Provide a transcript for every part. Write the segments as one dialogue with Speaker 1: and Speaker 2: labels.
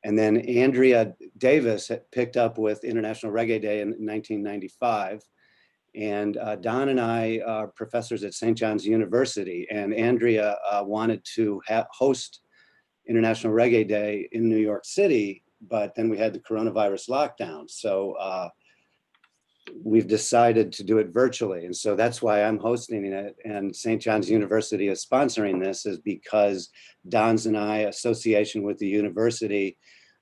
Speaker 1: And then Andrea Davis had picked up with International Reggae Day in 1995. And Don and I are professors at St. John's University, and Andrea wanted to host International Reggae Day in New York City, but then we had the coronavirus lockdown. So we've decided to do it virtually. And so that's why I'm hosting it. And St. John's University is sponsoring this, is because Don's and I association with the university,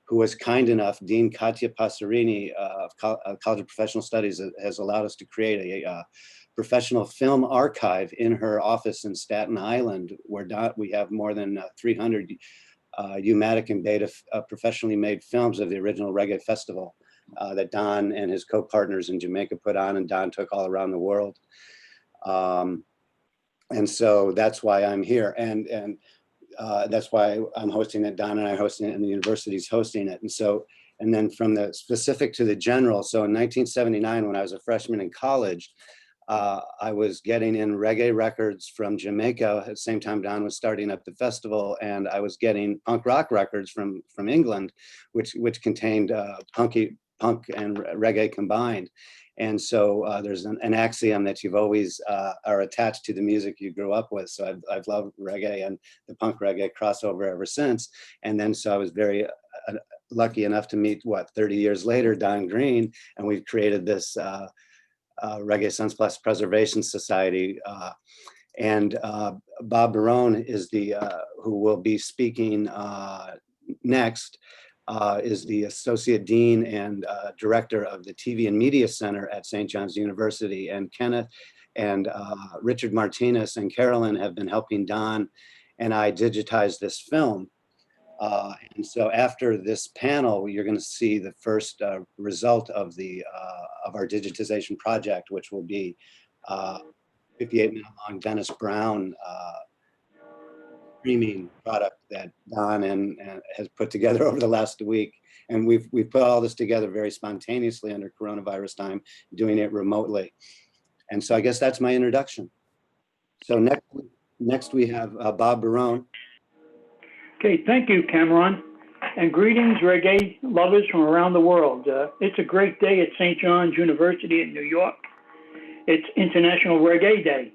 Speaker 1: who was kind enough, Dean Katya Passerini of College of Professional Studies, has allowed us to create a professional film archive in her office in Staten Island, where we have more than 300 U-matic and beta professionally made films of the original reggae festival that Don and his co-partners in Jamaica put on, and Don took all around the world. And so that's why I'm here. And that's why I'm hosting it. Don and I are hosting it, and the university's hosting it. And so, and then from the specific to the general, so in 1979, when I was a freshman in college, I was getting in reggae records from Jamaica at the same time Don was starting up the festival, and I was getting punk rock records from England, which contained punk and reggae combined. And so there's an axiom that you've always are attached to the music you grew up with. So I've loved reggae and the punk reggae crossover ever since. And then so I was very lucky enough to meet, 30 years later, Don Green, and we've created this Reggae Sunsplash Preservation Society. And Bob Barone is who will be speaking next. Is the Associate Dean and Director of the TV and Media Center at St. John's University. And Kenneth and Richard Martinez and Carolyn have been helping Don and I digitize this film. And so after this panel, you're going to see the first result of our digitization project, which will be 58-minute long Dennis Brown streaming product that Don and has put together over the last week. And we've put all this together very spontaneously under coronavirus time, doing it remotely. And so I guess that's my introduction. So next we have Bob Barone.
Speaker 2: Okay, thank you, Cameron. And greetings, reggae lovers from around the world. It's a great day at St. John's University in New York. It's International Reggae Day.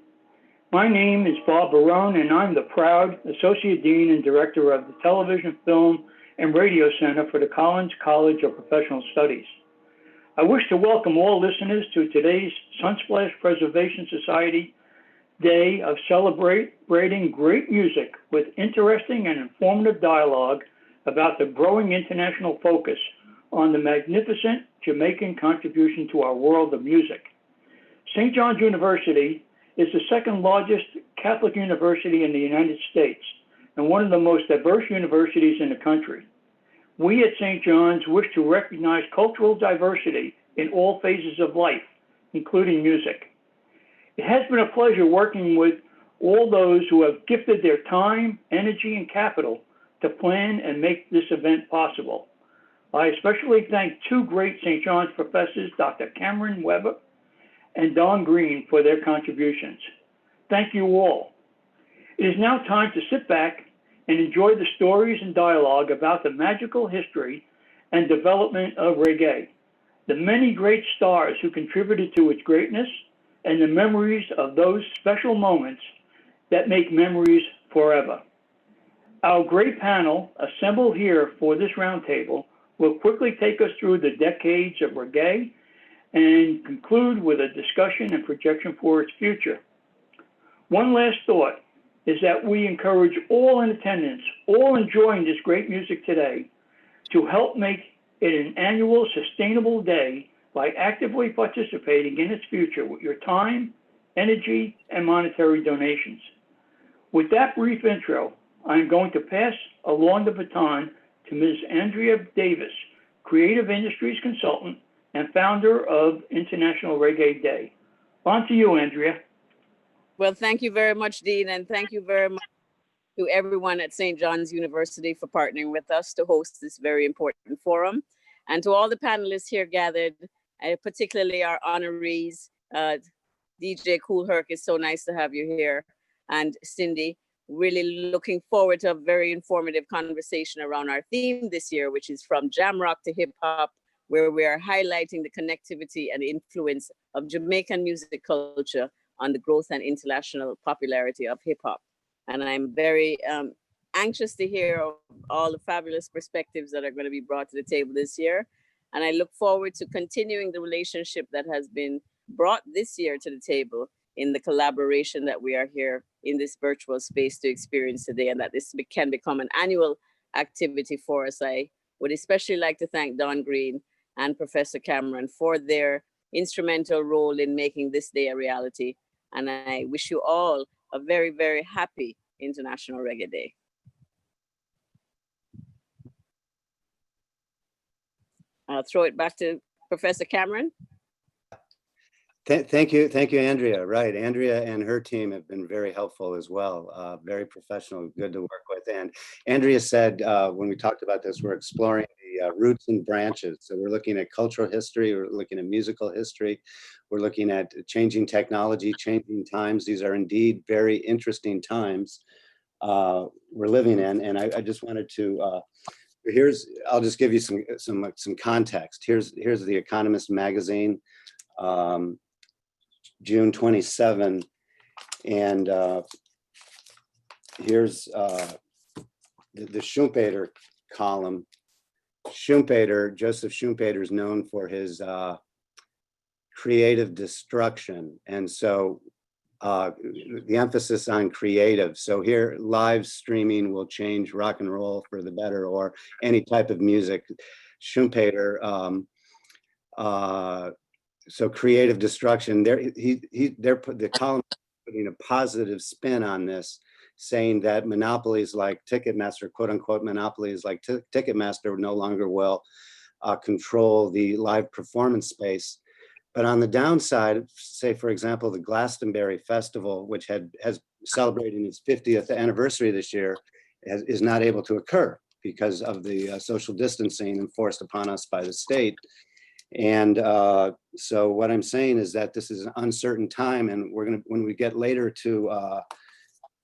Speaker 2: My name is Bob Barone, and I'm the proud Associate Dean and Director of the Television, Film, and Radio Center for the Collins College of Professional Studies. I wish to welcome all listeners to today's Sunsplash Preservation Society Day of celebrating great music with interesting and informative dialogue about the growing international focus on the magnificent Jamaican contribution to our world of music. St. John's University is the second largest Catholic university in the United States and one of the most diverse universities in the country. We at St. John's wish to recognize cultural diversity in all phases of life, including music. It has been a pleasure working with all those who have gifted their time, energy, and capital to plan and make this event possible. I especially thank two great St. John's professors, Dr. Cameron Weber and Don Green, for their contributions. Thank you all. It is now time to sit back and enjoy the stories and dialogue about the magical history and development of reggae, the many great stars who contributed to its greatness, and the memories of those special moments that make memories forever. Our great panel assembled here for this roundtable will quickly take us through the decades of reggae and conclude with a discussion and projection for its future. One last thought is that we encourage all in attendance, all enjoying this great music today, to help make it an annual sustainable day by actively participating in its future with your time, energy, and monetary donations. With that brief intro, I'm going to pass along the baton to Ms. Andrea Davis, Creative Industries Consultant and founder of International Reggae Day. On to you, Andrea.
Speaker 3: Well, thank you very much, Dean, and thank you very much to everyone at St. John's University for partnering with us to host this very important forum. And to all the panelists here gathered, particularly our honorees, DJ Cool Herc, it's so nice to have you here, and Cindy. really looking forward to a very informative conversation around our theme this year, which is from jam rock to hip hop, where we are highlighting the connectivity and influence of Jamaican music culture on the growth and international popularity of hip hop. And I'm very anxious to hear all the fabulous perspectives that are going to be brought to the table this year. And I look forward to continuing the relationship that has been brought this year to the table in the collaboration that we are here in this virtual space to experience today, and that this can become an annual activity for us. I would especially like to thank Don Green and Professor Cameron for their instrumental role in making this day a reality. And I wish you all a very, very happy International Reggae Day. I'll throw it back to Professor Cameron.
Speaker 1: Thank you, Andrea. Right, Andrea and her team have been very helpful as well. Very professional, good to work with. And Andrea said when we talked about this, we're exploring the roots and branches. So we're looking at cultural history, we're looking at musical history, we're looking at changing technology, changing times. These are indeed very interesting times we're living in. And I just wanted to. I'll just give you some context. Here's the Economist magazine. June 27, and here's the Schumpeter column. Joseph Schumpeter is known for his creative destruction, and so the emphasis on creative. So here, live streaming will change rock and roll for the better, or any type of music. Schumpeter. So creative destruction. The column putting a positive spin on this, saying that monopolies like Ticketmaster, quote unquote, monopolies like Ticketmaster no longer will control the live performance space. But on the downside, say for example, the Glastonbury Festival, which has celebrating its 50th anniversary this year, is not able to occur because of the social distancing enforced upon us by the state. And so what I'm saying is that this is an uncertain time, and when we get later to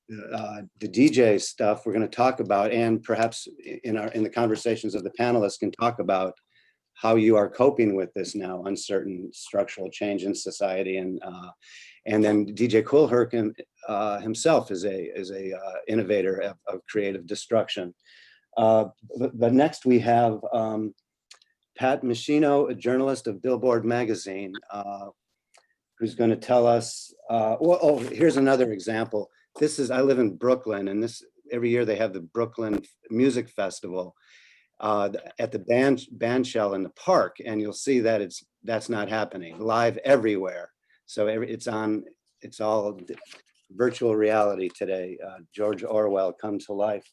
Speaker 1: the DJ stuff, we're gonna talk about, and perhaps in the conversations of the panelists can talk about how you are coping with this now uncertain structural change in society, and then DJ Kool Herc himself is a innovator of creative destruction. But next we have Pat Moschino, a journalist of Billboard magazine, who's going to tell us, here's another example. I live in Brooklyn, and every year they have the Brooklyn Music Festival at the band shell in the park, and you'll see that that's not happening live everywhere. So it's all virtual reality today. George Orwell come to life.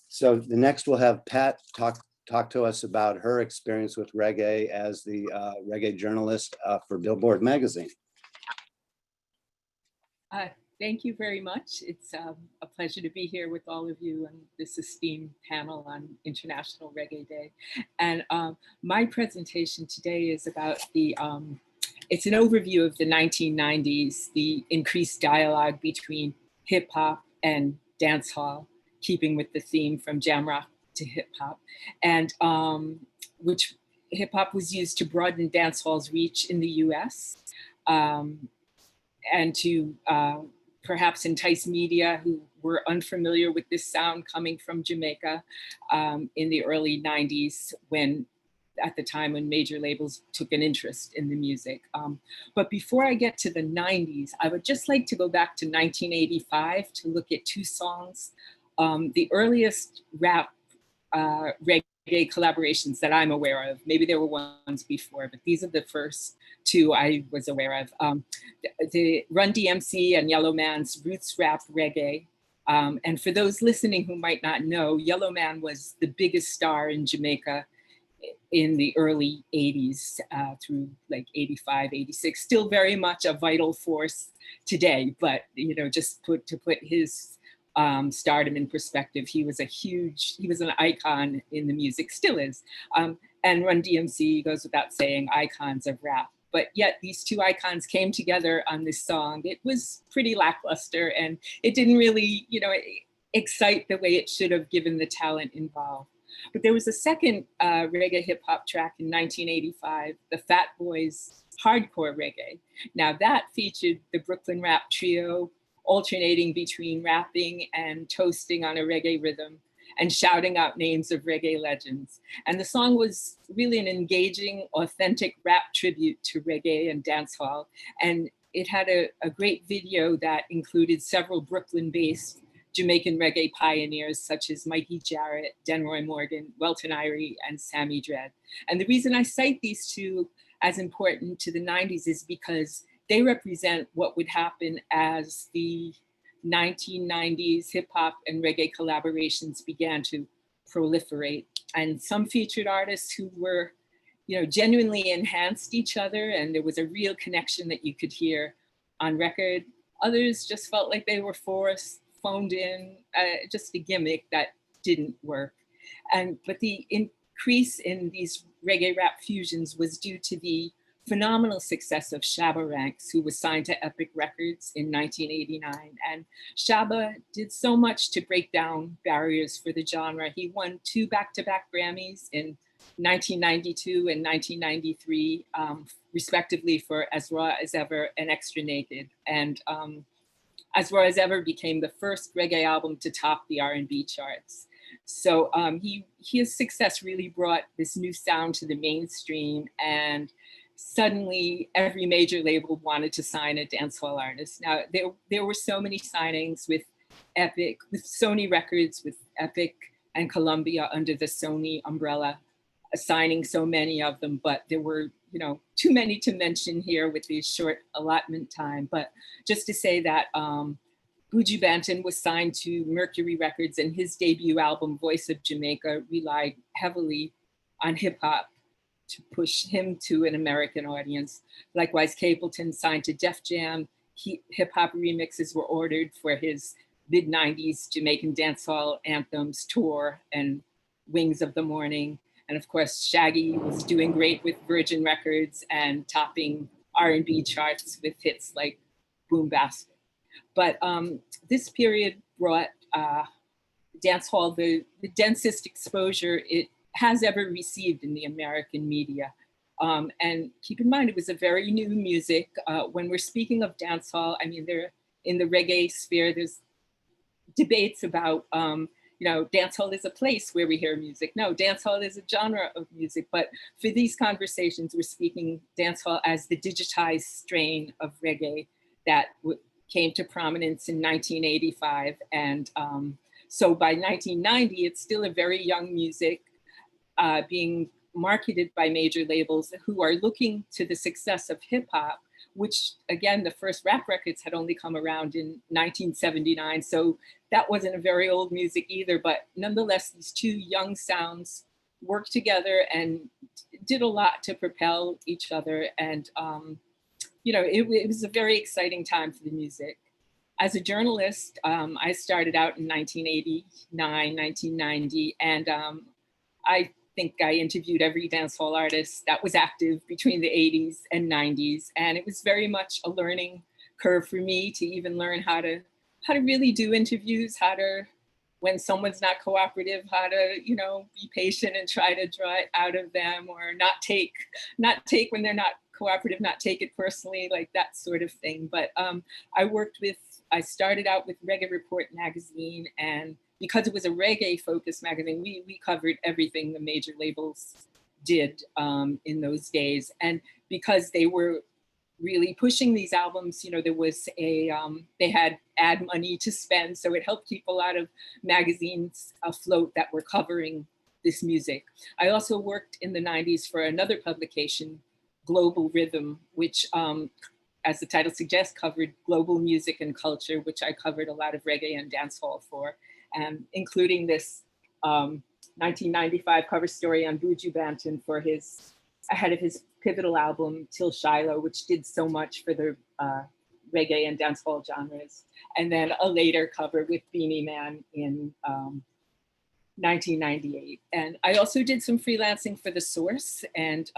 Speaker 1: So the next we'll have Pat talk to us about her experience with reggae as the reggae journalist for Billboard magazine.
Speaker 4: Thank you very much. It's a pleasure to be here with all of you on this esteemed panel on International Reggae Day. And my presentation today is about it's an overview of the 1990s, the increased dialogue between hip hop and dance hall, keeping with the theme from jam rock to hip hop, and which hip hop was used to broaden dance hall's reach in the US, and to perhaps entice media who were unfamiliar with this sound coming from Jamaica in the early 90s, at the time when major labels took an interest in the music. But before I get to the 90s, I would just like to go back to 1985 to look at two songs. The earliest rap reggae collaborations that I'm aware of. Maybe there were ones before, but these are the first two I was aware of. The Run DMC and Yellow Man's Roots Rap Reggae. And for those listening who might not know, Yellow Man was the biggest star in Jamaica in the early 80s through like 85, 86, still very much a vital force today, but just to put his stardom in perspective, he was an icon in the music, still is. And Run DMC goes without saying, icons of rap. but yet these two icons came together on this song. It was pretty lackluster, and it didn't really, excite the way it should have given the talent involved. But there was a second reggae hip hop track in 1985, the Fat Boys Hardcore Reggae. Now that featured the Brooklyn Rap Trio alternating between rapping and toasting on a reggae rhythm and shouting out names of reggae legends. And the song was really an engaging, authentic rap tribute to reggae and dancehall. And it had a great video that included several Brooklyn-based Jamaican reggae pioneers such as Mikey Jarrett, Denroy Morgan, Welton Irie, and Sammy Dread. And the reason I cite these two as important to the 90s is because they represent what would happen as the 1990s hip hop and reggae collaborations began to proliferate. And some featured artists who were, genuinely enhanced each other, and there was a real connection that you could hear on record. Others just felt like they were forced, phoned in, just a gimmick that didn't work. But the increase in these reggae rap fusions was due to the phenomenal success of Shabba Ranks, who was signed to Epic Records in 1989. And Shabba did so much to break down barriers for the genre. He won 2 back-to-back Grammys in 1992 and 1993, respectively, for As Raw As Ever and Extra Naked. And As Raw As Ever became the first reggae album to top the R&B charts. So his success really brought this new sound to the mainstream, and suddenly every major label wanted to sign a dancehall artist. Now, there were so many signings with Epic, with Sony Records, with Epic and Columbia under the Sony umbrella, assigning so many of them, but there were, too many to mention here with the short allotment time. But just to say that Buju Banton was signed to Mercury Records, and his debut album, Voice of Jamaica, relied heavily on hip hop to push him to an American audience. Likewise, Capleton signed to Def Jam. Hip hop remixes were ordered for his mid-90s Jamaican dancehall anthems tour and Wings of the Morning. And of course, Shaggy was doing great with Virgin Records and topping R&B charts with hits like Boom Basket. But this period brought dancehall the densest exposure it has ever received in the American media. And keep in mind, it was a very new music. When we're speaking of dancehall, I mean, in the reggae sphere, there's debates about, dancehall is a place where we hear music. No, dancehall is a genre of music. But for these conversations, we're speaking dancehall as the digitized strain of reggae that came to prominence in 1985. And so by 1990, it's still a very young music being marketed by major labels who are looking to the success of hip hop, which again, the first rap records had only come around in 1979. So that wasn't a very old music either, but nonetheless, these two young sounds worked together and did a lot to propel each other. And, it was a very exciting time for the music. As a journalist, I started out in 1989, 1990, and I think I interviewed every dancehall artist that was active between the 80s and 90s. And it was very much a learning curve for me to even learn how to really do interviews, when someone's not cooperative, how to, be patient and try to draw it out of them, or not take when they're not cooperative, not take it personally, like that sort of thing. But I started out with Reggae Report magazine, and because it was a reggae focused magazine, we covered everything the major labels did in those days. And because they were really pushing these albums, there was they had ad money to spend. So it helped keep a lot of magazines afloat that were covering this music. I also worked in the 90s for another publication, Global Rhythm, which as the title suggests, covered global music and culture, which I covered a lot of reggae and dancehall for. Including this 1995 cover story on Buju Banton for ahead of his pivotal album, Till Shiloh, which did so much for the reggae and dancehall genres. And then a later cover with Beanie Man in 1998. And I also did some freelancing for The Source, and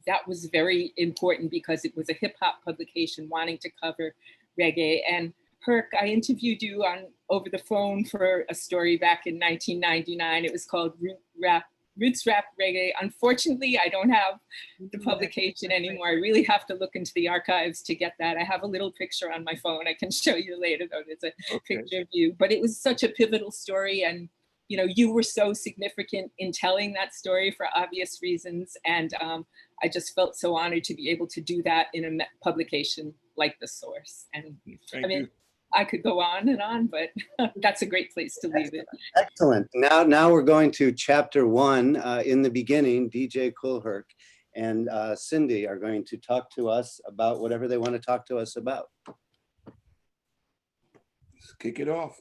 Speaker 4: that was very important because it was a hip hop publication wanting to cover reggae. And Herc, I interviewed you over the phone for a story back in 1999. It was called Roots Rap Reggae. Unfortunately, I don't have the publication anymore. I really have to look into the archives to get that. I have a little picture on my phone. I can show you later, though. There's a picture of you. But it was such a pivotal story. And, you know, you were so significant in telling that story for obvious reasons. And I just felt so honored to be able to do that in a publication like The Source. And I mean, I could go on, but that's a great place to leave it.
Speaker 1: Excellent. Now we're going to chapter 1. In the beginning, DJ Kool Herc and Cindy are going to talk to us about whatever they want to talk to us about.
Speaker 5: Let's kick it off.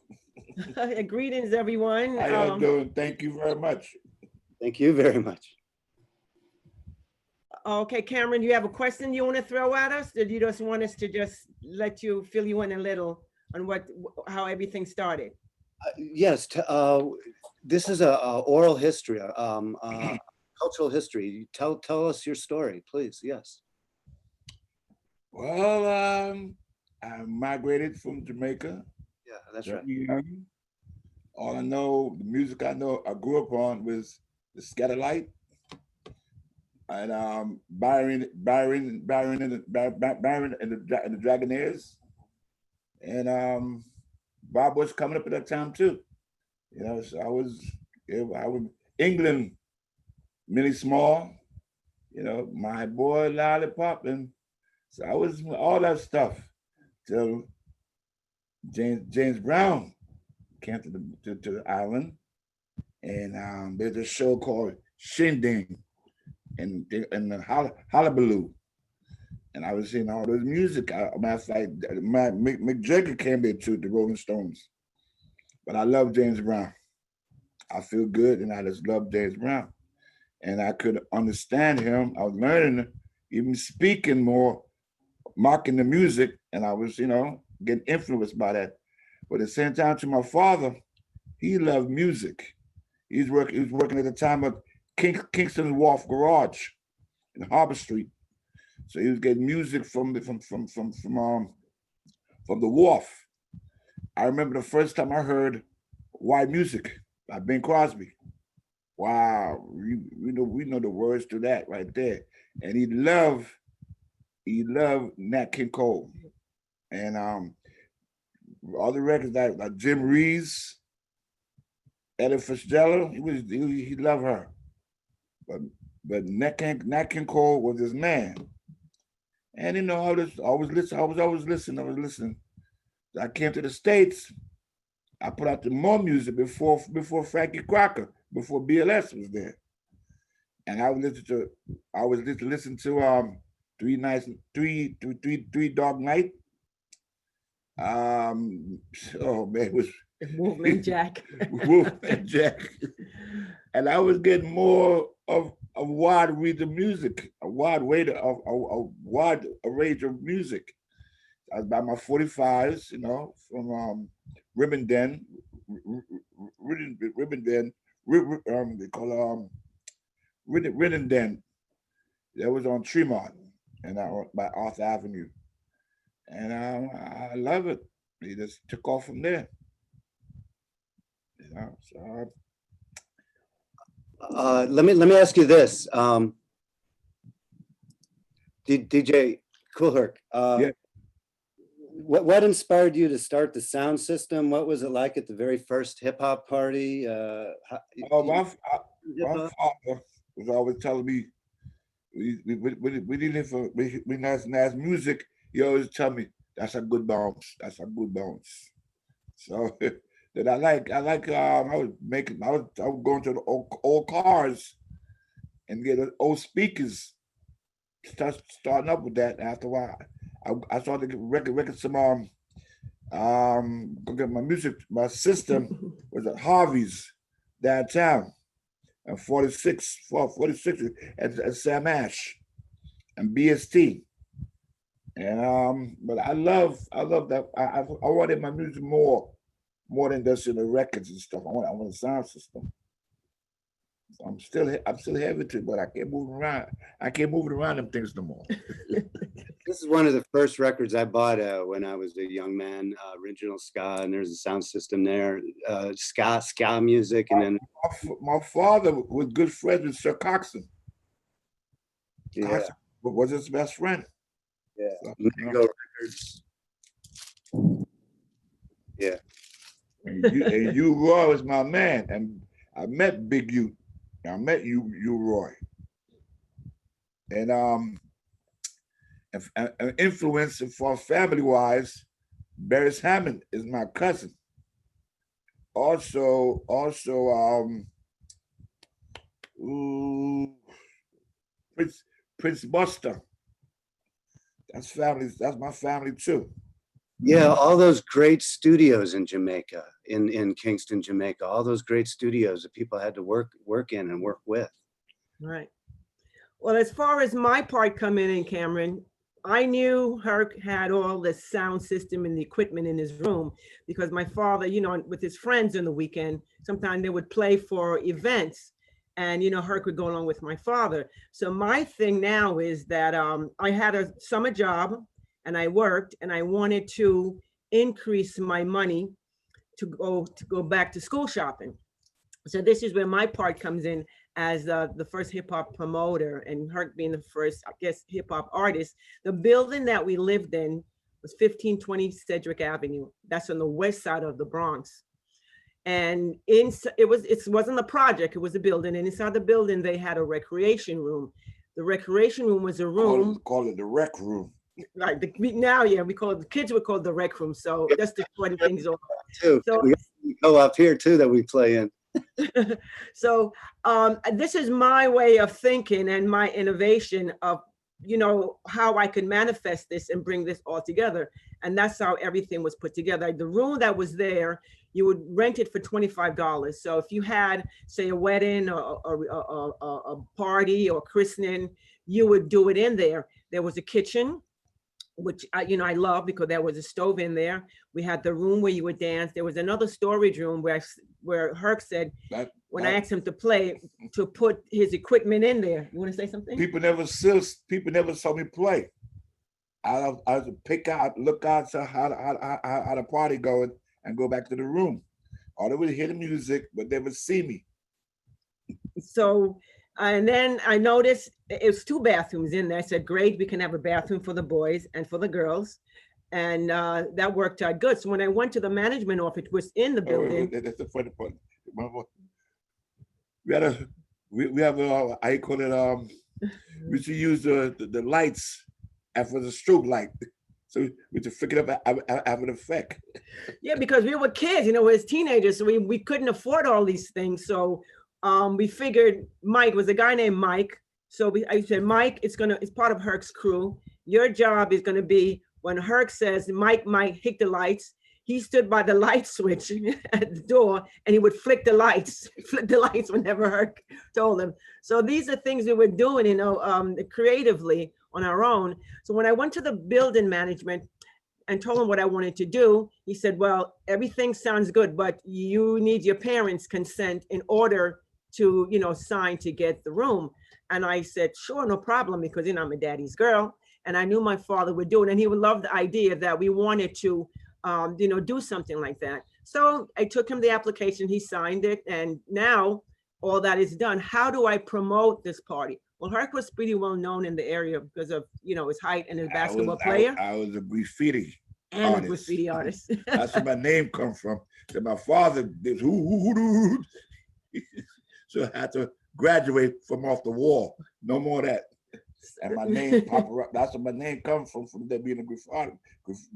Speaker 6: Greetings, everyone.
Speaker 5: How y'all doing? Thank you very much.
Speaker 1: Thank you very much.
Speaker 6: Okay, Cameron, you have a question you want to throw at us? Or do you just want us to just let you fill you in a little on how everything started?
Speaker 1: Yes, this is a oral history, cultural history. Tell us your story, please. Yes.
Speaker 5: Well, I migrated from Jamaica.
Speaker 1: Yeah, that's right.
Speaker 5: Young. All I know, the music I grew up on was the Scatterlight and Byron and the Dragonaires. And Bob was coming up at that time too. You know, so I was England, Millie Small, you know, My Boy Lollipop, and so I was all that stuff till James Brown came to the island, and there's a show called Shindig and the Hullabaloo. And I was seeing all this music. Matter of fact, Mick Jagger came there too, the Rolling Stones. But I love James Brown. I feel good, and I just love James Brown. And I could understand him. I was learning, even speaking more, mocking the music, and I was, you know, getting influenced by that. But at the same time, to my father, he loved music. He was working at the time of Kingston Wharf Garage in Harbor Street. So he was getting music from the wharf. I remember the first time I heard White Music by Bing Crosby. Wow, we know the words to that right there. And he loved Nat King Cole, and all the records like Jim Reeves, Ella Fitzgerald. He loved her, but Nat King Cole was his man. And you know, I was always listening. I came to the States. I put out the more music before Frankie Crocker, before BLS was there. And I was listening to Three Dog Night. Oh man, it was
Speaker 6: Wolfman Jack.
Speaker 5: Wolfman Jack. And I was getting more of a wide range of music, a wide range of music. I was by my 45s, you know, from Ribbon, they call Ribbon Den. That was on Tremont and by Arthur Avenue. And I love it. He just took off from there. You know, so
Speaker 1: let me ask you this, DJ Kool Herc.
Speaker 5: Yeah.
Speaker 1: What inspired you to start the sound system? What was it like at the very first hip hop party?
Speaker 5: My father was always telling me we didn't for we nice music. He always tell me that's a good bounce. That's a good bounce. So that I was going to the old cars and get old speakers. Starting up with that. After a while, I started to record some go get my music. My system was at Harvey's downtown, and 46 at Sam Ash and BST. And but I love that. I wanted my music more than just in the records and stuff. I want a sound system. I'm still heavy too, but I can't move around. I can't move it around them things no more.
Speaker 1: This is one of the first records I bought when I was a young man, original ska, and there's a sound system there, ska music, and then
Speaker 5: My father was good friends with Sir Coxsone.
Speaker 1: yeah,
Speaker 5: Coxsone was his best friend.
Speaker 1: yeah,
Speaker 5: So,
Speaker 1: Mango Records. Yeah,
Speaker 5: and you Roy was my man, and I met Big U. I met you Roy, and an influence for family wise, Barris Hammond is my cousin. Also, Prince Buster. That's family. That's my family too.
Speaker 1: yeah, all those great studios in Jamaica, in Kingston, Jamaica, all those great studios that people had to work in and work with.
Speaker 6: Right. Well, as far as my part coming in, Cameron, I knew Herc had all the sound system and the equipment in his room because my father, you know, with his friends on the weekend, sometimes they would play for events and, you know, Herc would go along with my father. So my thing now is that I had a summer job and I worked and I wanted to increase my money to go back to school shopping. So this is where my part comes in as the first hip hop promoter and Herc being the first, I guess, hip hop artist. The building that we lived in was 1520 Cedric Avenue. That's on the west side of the Bronx. And it wasn't a project, it was a building. And inside the building, they had a recreation room. The recreation room was a room.
Speaker 5: Call it the rec room.
Speaker 6: Like we call it, the kids would call it the rec room. So just to shorten things off.
Speaker 1: Too.
Speaker 6: So,
Speaker 1: we go up here too that we play in.
Speaker 6: So this is my way of thinking and my innovation of, you know, how I could manifest this and bring this all together. And that's how everything was put together. The room that was there, you would rent it for $25. So if you had, say, a wedding or a party or christening, you would do it in there. There was a kitchen, which I love because there was a stove in there. We had the room where you would dance. There was another storage room where Herc said, I asked him to play, to put his equipment in there. You want to say something?
Speaker 5: People never saw me play. I would pick out, look out to how the party going and go back to the room. Or they would hear the music, but they would see me.
Speaker 6: So, and then I noticed it was 2 bathrooms in there. I said, great, we can have a bathroom for the boys and for the girls. And that worked out good. So when I went to the management office, it was in the building.
Speaker 5: That's the funny part. We have a, I call it, we should use the lights after the strobe light. So we just flick it up, have an effect.
Speaker 6: Yeah, because we were kids, you know, as teenagers, so we couldn't afford all these things. So we figured Mike was a guy named Mike. So I said, Mike, it's part of Herc's crew. Your job is gonna be when Herc says, Mike might hit the lights, he stood by the light switch at the door and he would flick the lights whenever Herc told him. So these are things we were doing, you know, creatively on our own. So when I went to the building management and told him what I wanted to do, he said, well, everything sounds good, but you need your parents' consent in order to, you know, sign to get the room. And I said, sure, no problem, because, you know, I'm a daddy's girl. And I knew my father would do it. And he would love the idea that we wanted to, you know, do something like that. So I took him the application, he signed it. And now all that is done. How do I promote this party? Well, Herc was pretty well known in the area because of, you know, his height and his basketball player.
Speaker 5: I was a graffiti
Speaker 6: and
Speaker 5: artist.
Speaker 6: A graffiti artist.
Speaker 5: That's where my name comes from. That my father did so I had to graduate from off the wall. No more of that. And my name pop up. That's where my name comes from that being a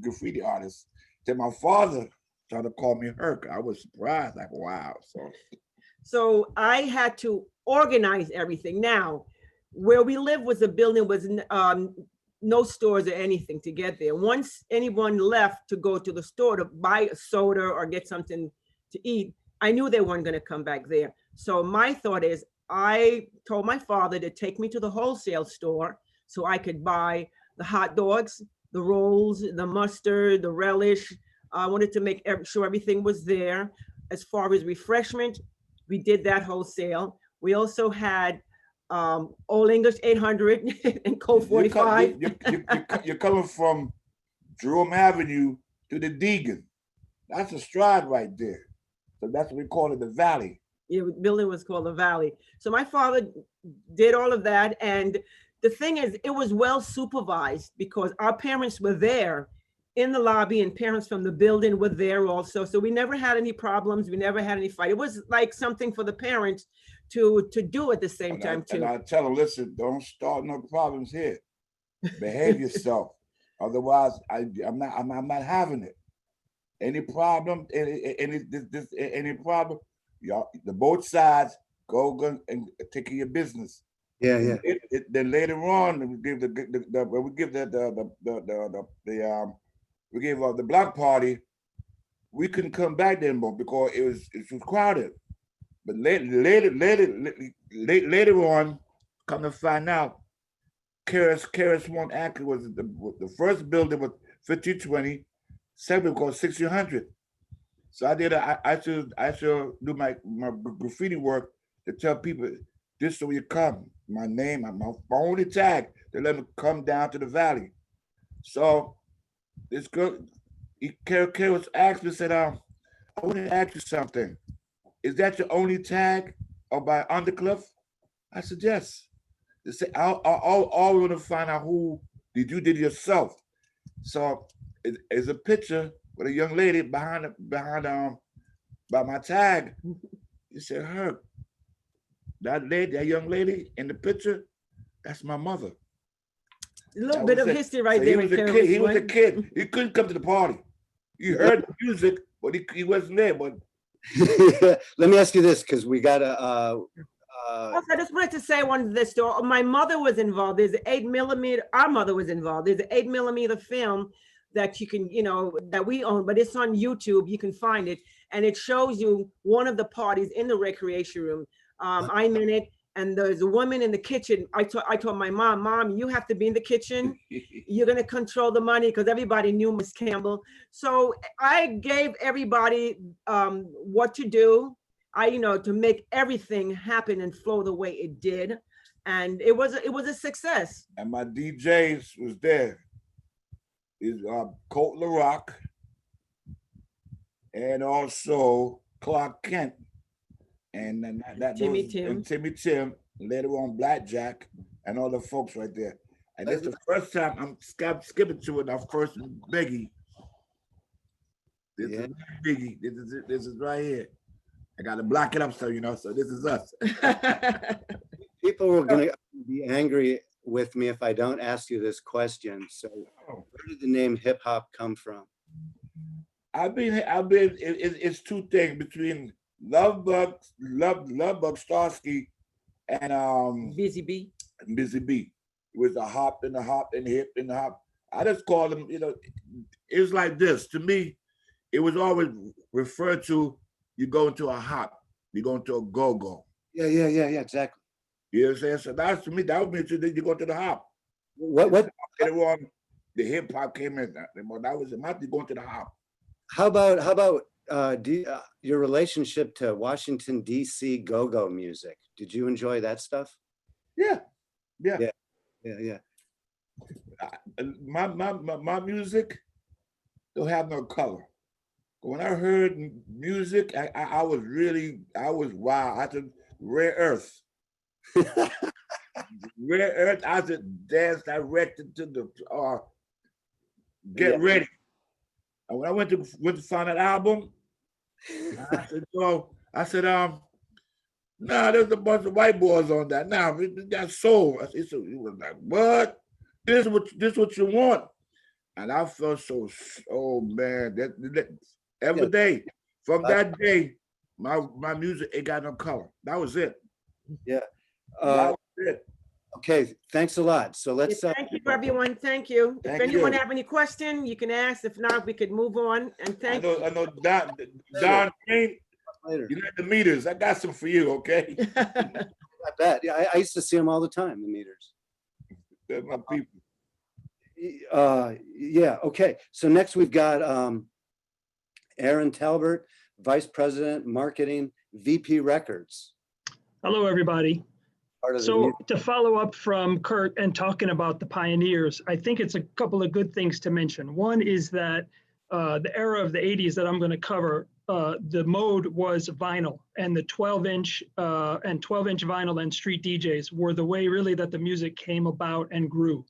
Speaker 5: graffiti artist. Then my father tried to call me Herc. I was surprised, like, wow.
Speaker 6: So I had to organize everything. Now, where we live was a building with no stores or anything to get there. Once anyone left to go to the store to buy a soda or get something to eat, I knew they weren't going to come back there. So my thought is, I told my father to take me to the wholesale store so I could buy the hot dogs, the rolls, the mustard, the relish. I wanted to make sure everything was there. As far as refreshment, we did that wholesale. We also had Old English 800 and Code 45.
Speaker 5: You're coming from Jerome Avenue to the Deegan. That's a stride right there. So that's what we call it, the Valley.
Speaker 6: Yeah, the building was called the Valley. So my father did all of that. And the thing is, it was well supervised because our parents were there in the lobby and parents from the building were there also. So we never had any problems. We never had any fight. It was like something for the parents to do at the same time too.
Speaker 5: And I tell them, listen, don't start no problems here. Behave yourself. Otherwise, I'm not having it. Any problem, any problem, y'all, the both sides go and take care of your business.
Speaker 1: Yeah.
Speaker 5: Then later on, we give the block party. We couldn't come back there anymore because it was crowded. But later on, come to find out, Keras One actually was the first building was 5020, second called 1600. So I should do my graffiti work to tell people this is where you come. My name, my only tag to let them come down to the Valley. So this girl, Keras asked me, said, I want to ask you something. Is that your only tag or by Undercliff? I said, yes. They say, I want to find out who did yourself. So it's a picture with a young lady by my tag. He said, her, that young lady in the picture, that's my mother.
Speaker 6: A little bit of history right there.
Speaker 5: He was a kid. He couldn't come to the party. He heard the music, but he wasn't there. But
Speaker 1: let me ask you this, because we got to.
Speaker 6: Also, I just wanted to say one of this story. My mother was involved. There's an 8mm. Our mother was involved. There's an 8mm film that you can, that we own, but it's on YouTube. You can find it, and it shows you one of the parties in the recreation room. I'm in it, and there's a woman in the kitchen. I told my mom, you have to be in the kitchen. You're gonna control the money, because everybody knew Miss Campbell. So I gave everybody what to do. To make everything happen and flow the way it did, and it was a success.
Speaker 5: And my DJs was there. Is Colt LaRock and also Clark Kent, and Timmy Tim. Later on, Blackjack and all the folks right there. And this is the first time I'm skipping to it. Our first Biggie. This is Biggie. This is right here. I got to block it up, so so this is us.
Speaker 1: People are going to be angry with me if I don't ask you this question. So where did the name hip hop come from?
Speaker 5: It's two things between Lovebug Starsky and
Speaker 6: Busy B.
Speaker 5: It was the hop and the hop and the hip and the hop. I just call them, it's like this. To me, it was always referred to, you go into a hop, you go into a go-go.
Speaker 1: Yeah, exactly.
Speaker 5: You know what I'm saying? So that's, to me, that would mean you go to the hop.
Speaker 1: What?
Speaker 5: Later on, the hip hop came in. That was it. Might be going to the hop.
Speaker 1: How about your relationship to Washington D.C. go-go music? Did you enjoy that stuff?
Speaker 5: Yeah. My music don't have no color. When I heard music, I was wow. I said, Rare Earth. Rare Earth, I just danced directed to the Get Ready. And when I went to find that album, I said, nah, there's a bunch of white boys on that. Nah, we got soul. He was like, what? This is what you want. And I felt so, oh man, that every day, from that day, my music ain't got no color. That was it.
Speaker 1: Yeah.
Speaker 5: That was it.
Speaker 1: Okay, thanks a lot. So let's
Speaker 6: thank you, everyone. Thank you. If anyone have any question, you can ask. If not, we could move on. And thank you.
Speaker 5: I know Don Green, you know the meters. I got some for you, okay?
Speaker 1: I bet. Yeah, I used to see them all the time, the meters.
Speaker 5: They're my people.
Speaker 1: Yeah, okay. So next we've got Erin Talbert, Vice President, Marketing, VP Records.
Speaker 7: Hello, everybody.
Speaker 1: Part of the
Speaker 7: So
Speaker 1: music.
Speaker 7: to follow up from Kurt and talking about the pioneers, I think it's a couple of good things to mention. One is that the era of the 80s that I'm going to cover, the mode was vinyl, and the 12-inch and 12-inch vinyl and street DJs were the way really that the music came about and grew.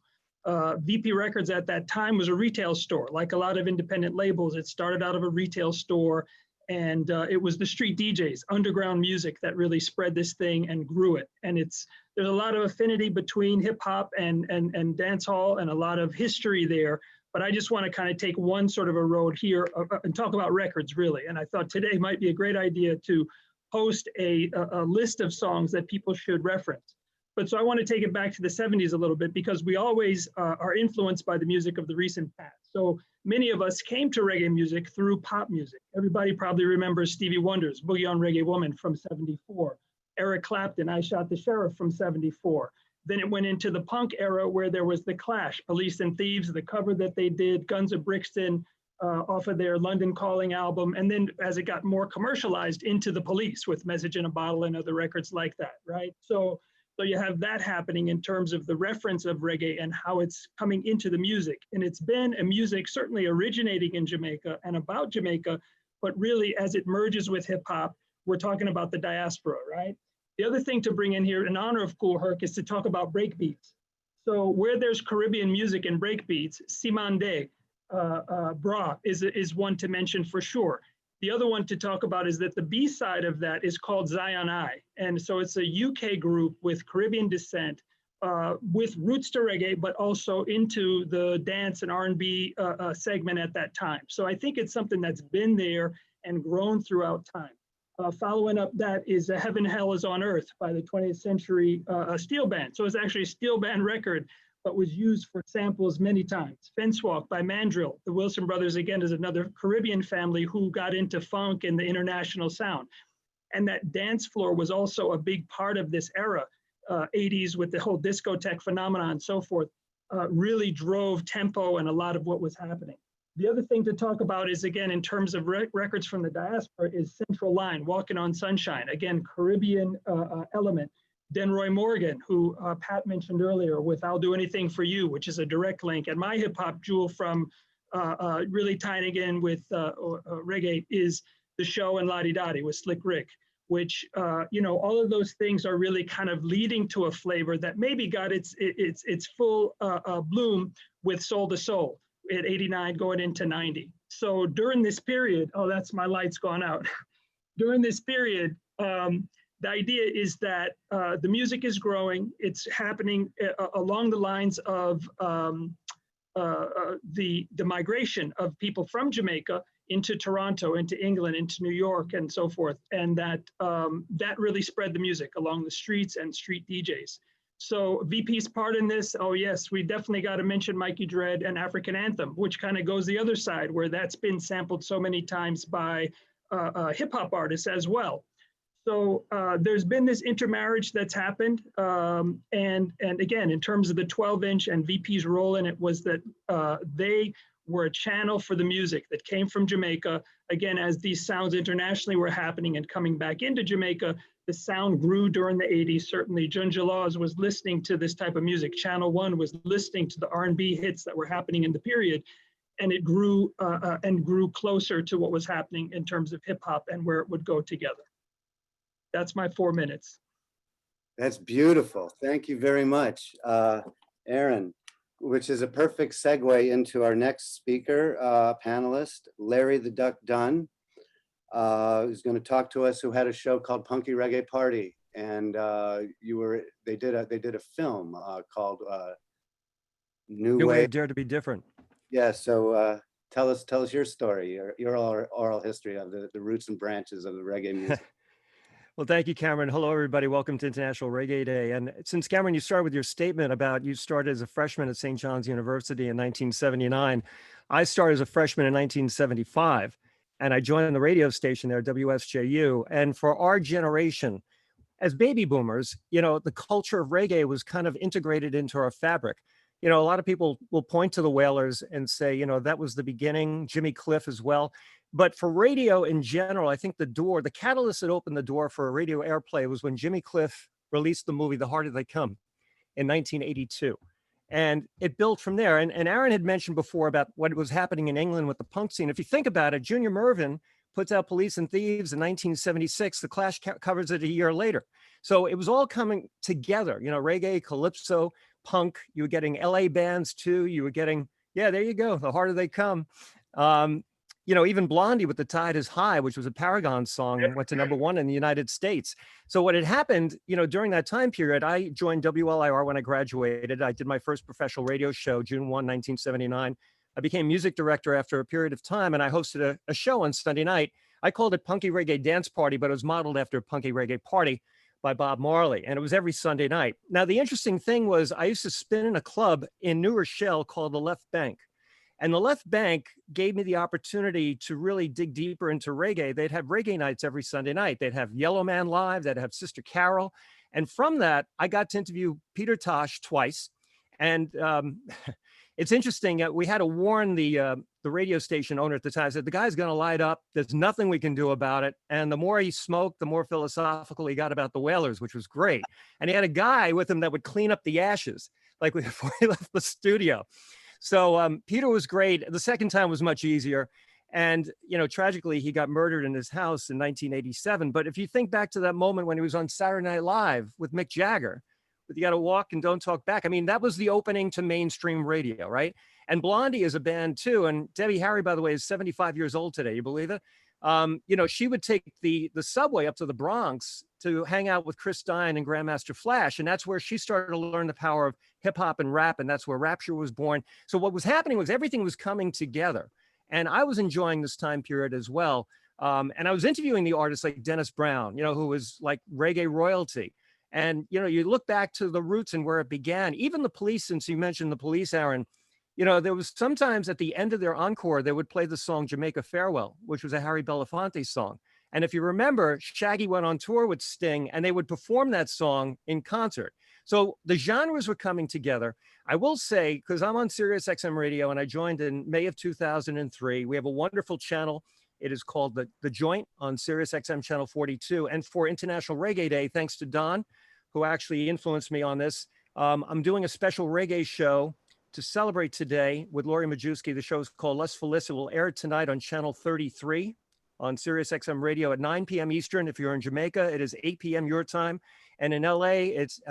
Speaker 7: VP Records at that time was a retail store. Like a lot of independent labels, it started out of a retail store, and it was the street DJs, underground music, that really spread this thing and grew it. And there's a lot of affinity between hip hop and dance hall, and a lot of history there. But I just want to kind of take one sort of a road here and talk about records, really. And I thought today might be a great idea to post a list of songs that people should reference. But so I want to take it back to the 70s a little bit, because we always are influenced by the music of the recent past. So many of us came to reggae music through pop music. Everybody probably remembers Stevie Wonder's Boogie on Reggae Woman from 74. Eric Clapton, I Shot the Sheriff from 74. Then it went into the punk era where there was The Clash, Police and Thieves, the cover that they did, Guns of Brixton, off of their London Calling album. And then as it got more commercialized, into The Police with Message in a Bottle and other records like that, right? So you have that happening in terms of the reference of reggae and how it's coming into the music. And it's been a music certainly originating in Jamaica and about Jamaica, but really as it merges with hip hop, we're talking about the diaspora, right? The other thing to bring in here in honor of Kool Herc is to talk about breakbeats. So where there's Caribbean music and breakbeats, Simande, Bra is one to mention for sure. The other one to talk about is that the B side of that is called Zion I. And so it's a UK group with Caribbean descent, with roots to reggae, but also into the dance and R&B segment at that time. So I think it's something that's been there and grown throughout time. Following up that is Heaven Hell is on Earth by the 20th Century Steel Band. So it's actually a steel band record, but was used for samples many times. Fence Walk by Mandrill. The Wilson Brothers, again, is another Caribbean family who got into funk and the international sound. And that dance floor was also a big part of this era, 80s with the whole discotheque phenomenon and so forth, really drove tempo and a lot of what was happening. The other thing to talk about is, again, in terms of records from the diaspora, is Central Line, Walking on Sunshine, again, Caribbean element. Denroy Morgan, who Pat mentioned earlier with I'll Do Anything for You, which is a direct link. And my hip hop jewel from really tying in with reggae is The Show and Lottie Dottie with Slick Rick, which, all of those things are really kind of leading to a flavor that maybe got its full bloom with Soul to Soul at 89 going into 90. So during this period, oh, that's my light's gone out. During this period, the idea is that the music is growing. It's happening along the lines of the migration of people from Jamaica into Toronto, into England, into New York, and so forth. And that really spread the music along the streets and street DJs. So VP's part in this, oh yes, we definitely got to mention Mikey Dread and African Anthem, which kind of goes the other side, where that's been sampled so many times by hip hop artists as well. So there's been this intermarriage that's happened. And again, in terms of the 12-inch and VP's role in it was that they were a channel for the music that came from Jamaica. Again, as these sounds internationally were happening and coming back into Jamaica, the sound grew during the 80s. Certainly, Junja Laws was listening to this type of music. Channel One was listening to the R&B hits that were happening in the period. And it grew and grew closer to what was happening in terms of hip hop and where it would go together. That's my 4 minutes.
Speaker 1: That's beautiful. Thank you very much, Erin, which is a perfect segue into our next speaker, panelist, Larry the Duck Dunn, who's going to talk to us, who had a show called Punky Reggae Party. And they did a film called New Way.
Speaker 8: Dare to Be Different.
Speaker 1: Yeah, so tell us your story, your oral history of the roots and branches of the reggae music.
Speaker 8: Well, thank you, Cameron. Hello, everybody. Welcome to International Reggae Day. And since, Cameron, you started with your statement about you started as a freshman at St. John's University in 1979, I started as a freshman in 1975, and I joined the radio station there, WSJU. And for our generation, as baby boomers, the culture of reggae was kind of integrated into our fabric. you know, a lot of people will point to the Wailers and say, you know, that was the beginning, Jimmy Cliff as well. But for radio in general, I think the catalyst that opened the door for radio airplay was when Jimmy Cliff released the movie The Harder They Come in 1982. And it built from there. And Erin had mentioned before about what was happening in England with the punk scene. If you think about it, Junior Murvin puts out Police and Thieves in 1976. The Clash covers it a year later. So it was all coming together, you know, reggae, calypso, punk. You were getting LA bands too. You were getting, yeah, there you go. The Harder They Come. You know, even Blondie with The Tide Is High, which was a Paragon song, went to #1 in the United States. So what had happened, you know, during that time period, I joined WLIR when I graduated. I did my first professional radio show, June 1, 1979. I became music director after a period of time, and I hosted a show on Sunday night. I called it Punky Reggae Dance Party, but it was modeled after Punky Reggae Party by Bob Marley, and it was every Sunday night. Now, the interesting thing was I used to spin in a club in New Rochelle called the Left Bank. And the Left Bank gave me the opportunity to really dig deeper into reggae. They'd have reggae nights every Sunday night. They'd have Yellow Man Live, they'd have Sister Carol. And from that, I got to interview Peter Tosh twice. And it's interesting, we had to warn the radio station owner at the time, said, the guy's gonna light up, there's nothing we can do about it. And the more he smoked, the more philosophical he got about the Wailers, which was great. And he had a guy with him that would clean up the ashes, like before he left the studio. So Peter was great. The second time was much easier. And, you know, tragically, he got murdered in his house in 1987. But if you think back to that moment when he was on Saturday Night Live with Mick Jagger, with You Gotta Walk and Don't Talk Back, I mean, that was the opening to mainstream radio, right? And Blondie is a band too. And Debbie Harry, by the way, is 75 years old today. You believe it? You know, she would take the subway up to the Bronx to hang out with Chris Stein and Grandmaster Flash. And that's where she started to learn the power of hip hop and rap. And that's where Rapture was born. So what was happening was everything was coming together. And I was enjoying this time period as well. And I was interviewing the artists like Dennis Brown, you know, who was like reggae royalty. And, you know, you look back to the roots and where it began, even the Police, since you mentioned the Police, Erin, you know, there was sometimes at the end of their encore, they would play the song Jamaica Farewell, which was a Harry Belafonte song. And if you remember, Shaggy went on tour with Sting and they would perform that song in concert. So the genres were coming together. I will say, because I'm on Sirius XM radio and I joined in May of 2003, we have a wonderful channel. It is called The Joint on Sirius XM channel 42. And for International Reggae Day, thanks to Don, who actually influenced me on this, I'm doing a special reggae show to celebrate today with Lori Majewski. The show is called Les Feliz. It will air tonight on channel 33 on Sirius XM radio at 9 p.m. Eastern. If you're in Jamaica, it is 8 p.m. your time. And in LA, it's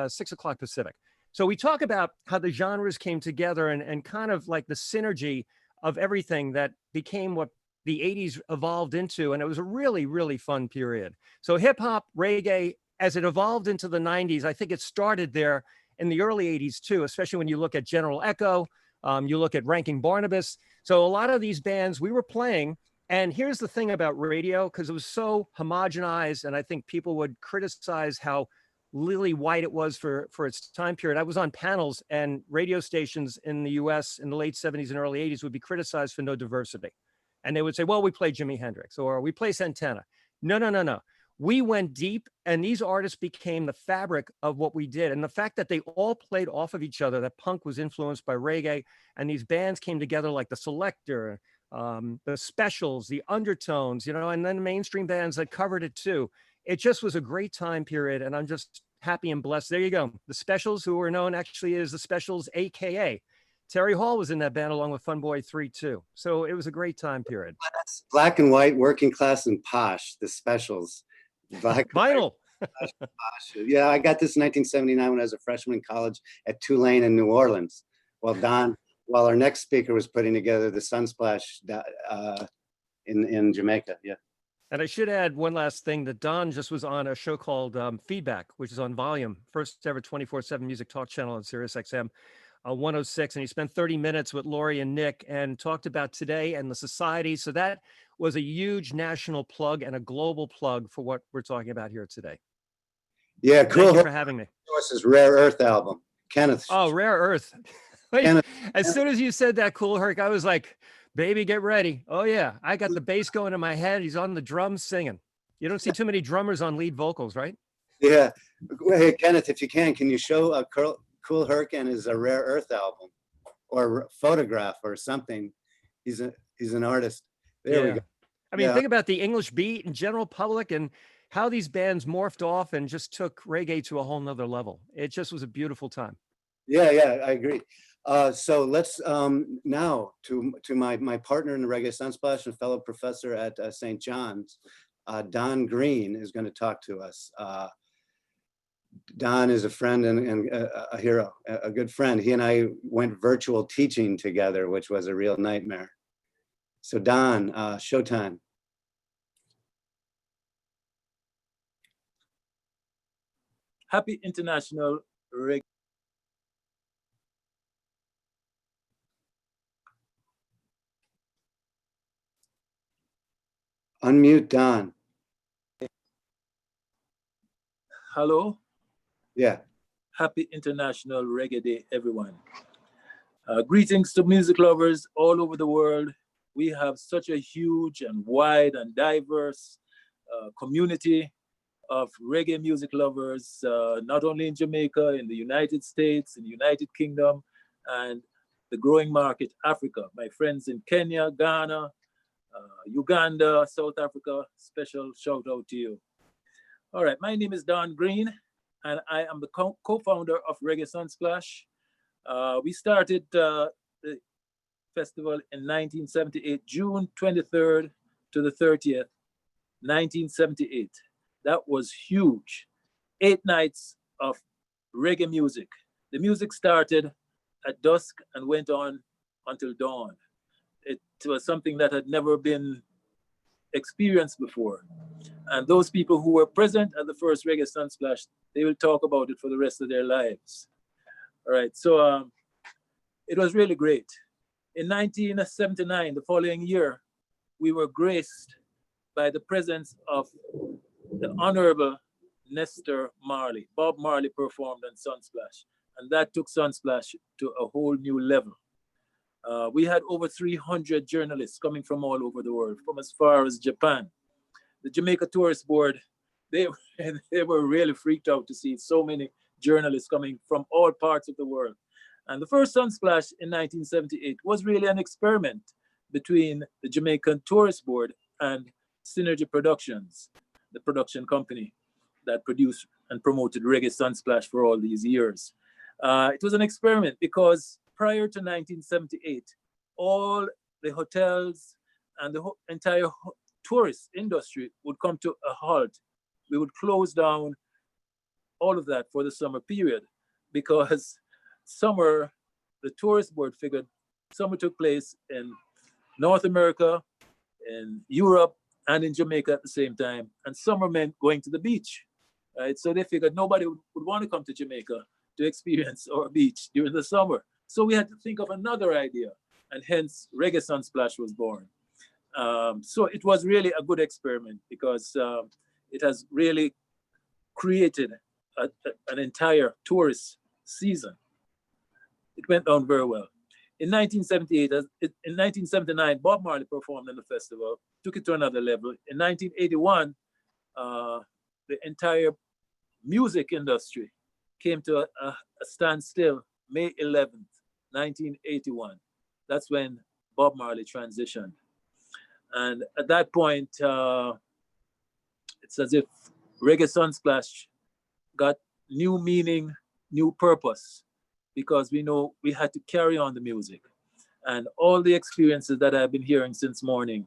Speaker 8: 6 o'clock Pacific. So we talk about how the genres came together and kind of like the synergy of everything that became what the 80s evolved into. And it was a really, really fun period. So hip hop, reggae, as it evolved into the 90s, I think it started there in the early 80s too, especially when you look at General Echo, you look at Ranking Barnabas. So a lot of these bands we were playing. And here's the thing about radio, because it was so homogenized, and I think people would criticize how lily white it was for its time period. I was on panels and radio stations in the US in the late 70s and early 80s would be criticized for no diversity. And they would say, well, we play Jimi Hendrix or we play Santana. No. We went deep and these artists became the fabric of what we did. And the fact that they all played off of each other, that punk was influenced by reggae and these bands came together like the Selector, the Specials, the Undertones, you know, and then mainstream bands that covered it too. It just was a great time period. And I'm just happy and blessed. There you go. The Specials, who were known actually as the Specials, AKA. Terry Hall was in that band along with Funboy 3 too. So it was a great time period.
Speaker 1: Black and white, working class and posh, the Specials. Black
Speaker 8: Vinyl.
Speaker 1: Yeah, I got this in 1979 when I was a freshman in college at Tulane in New Orleans. While our next speaker was putting together the Sunsplash in Jamaica. Yeah.
Speaker 8: And I should add one last thing that Don just was on a show called Feedback, which is on Volume, first ever 24/7 music talk channel on Sirius XM 106. And he spent 30 minutes with Lori and Nick and talked about today and the society. So that was a huge national plug and a global plug for what we're talking about here today.
Speaker 1: Yeah, cool.
Speaker 8: Thank you for having me.
Speaker 1: This is Rare Earth album. Kenneth.
Speaker 8: Oh, Rare Earth. As soon as you said that, Cool Herc, I was like, baby, get ready. Oh yeah, I got the bass going in my head. He's on the drums singing. You don't see too many drummers on lead vocals, right?
Speaker 1: Yeah. Hey, Kenneth, if you can you show Cool Herc is a Rare Earth album or Photograph or something. He's an artist. There we go.
Speaker 8: I mean,
Speaker 1: Yeah.
Speaker 8: think about the English beat and general public and how these bands morphed off and just took reggae to a whole nother level. It just was a beautiful time.
Speaker 1: Yeah, I agree. So let's now to my partner in the Reggae Sunsplash and fellow professor at St. John's, Don Green is going to talk to us. Don is a friend and a hero, a good friend. He and I went virtual teaching together, which was a real nightmare. So Don, showtime.
Speaker 9: Happy International Reggae.
Speaker 1: Unmute Don.
Speaker 9: Hello.
Speaker 1: Yeah.
Speaker 9: Happy International Reggae Day, everyone. Greetings to music lovers all over the world. We have such a huge and wide and diverse community of reggae music lovers, not only in Jamaica, in the United States, in the United Kingdom, and the growing market, Africa. My friends in Kenya, Ghana, Uganda, South Africa, special shout out to you. All right, my name is Don Green, and I am the co-founder of Reggae Sunsplash. We started the festival in 1978, June 23rd to the 30th, 1978. That was huge. 8 nights of reggae music. The music started at dusk and went on until dawn. It was something that had never been experienced before. And those people who were present at the first Reggae Sunsplash, they will talk about it for the rest of their lives. All right, so it was really great. In 1979, the following year, we were graced by the presence of the Honorable Nestor Marley. Bob Marley performed on Sunsplash, and that took Sunsplash to a whole new level. We had over 300 journalists coming from all over the world, from as far as Japan. The Jamaica Tourist Board, they were really freaked out to see so many journalists coming from all parts of the world. And the first Sunsplash in 1978 was really an experiment between the Jamaican Tourist Board and Synergy Productions, the production company that produced and promoted Reggae Sunsplash for all these years. It was an experiment because prior to 1978, all the hotels and the entire tourist industry would come to a halt. We would close down all of that for the summer period because summer, the tourist board figured summer took place in North America, in Europe, and in Jamaica at the same time. And summer meant going to the beach, right? So they figured nobody would want to come to Jamaica to experience our beach during the summer. So we had to think of another idea, and hence Reggae Sunsplash was born. So it was really a good experiment because it has really created an entire tourist season. It went down very well. In 1978, in 1979, Bob Marley performed in the festival, took it to another level. In 1981, the entire music industry came to a standstill, May 11th, 1981. That's when Bob Marley transitioned. And at that point, it's as if Reggae Sunsplash got new meaning, new purpose, because we know we had to carry on the music. And all the experiences that I've been hearing since morning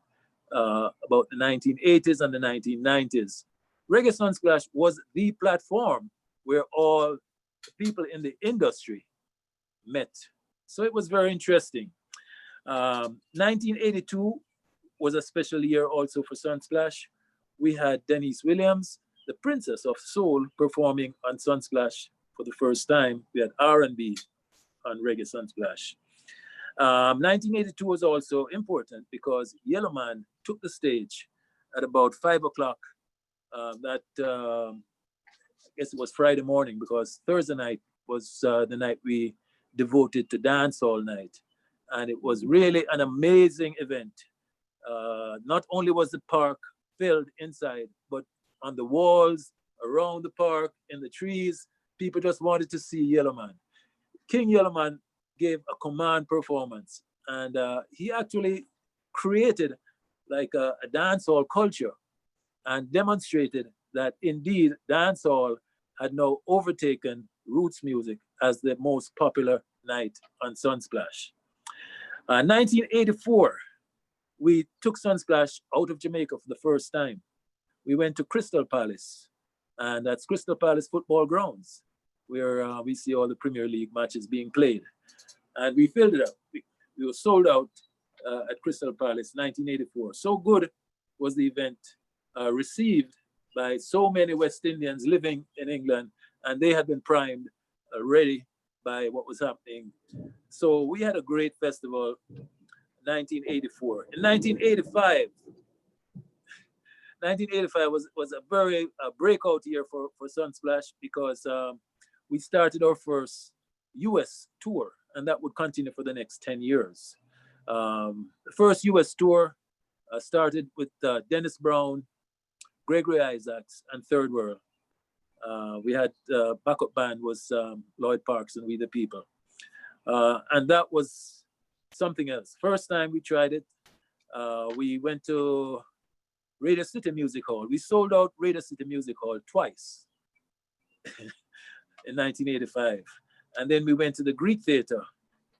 Speaker 9: about the 1980s and the 1990s, Reggae Sunsplash was the platform where all the people in the industry met. So it was very interesting. 1982 was a special year also for Sunsplash. We had Denise Williams, the Princess of Soul, performing on Sunsplash for the first time. We had R&B on Reggae Sunsplash. 1982 was also important because Yellow Man took the stage at about 5 o'clock. I guess it was Friday morning because Thursday night was the night we devoted to dance all night. And it was really an amazing event. Not only was the park filled inside, but on the walls, around the park, in the trees, people just wanted to see Yellow Man. King Yellowman gave a command performance, and he actually created like a dancehall culture and demonstrated that indeed dancehall had now overtaken roots music as the most popular night on Sunsplash. 1984, we took Sunsplash out of Jamaica for the first time. We went to Crystal Palace, and that's Crystal Palace football grounds, where we see all the Premier League matches being played. And we filled it up. We were sold out at Crystal Palace, 1984. So good was the event received by so many West Indians living in England, and they had been primed already by what was happening. So we had a great festival, 1984. In 1985 was a very breakout year for Sunsplash, because we started our first US tour, and that would continue for the next 10 years. The first US tour started with Dennis Brown, Gregory Isaacs, and Third World. We had backup band was Lloyd Parks and We the People. And that was something else. First time we tried it, we went to Radio City Music Hall. We sold out Radio City Music Hall twice in 1985. And then we went to the Greek Theater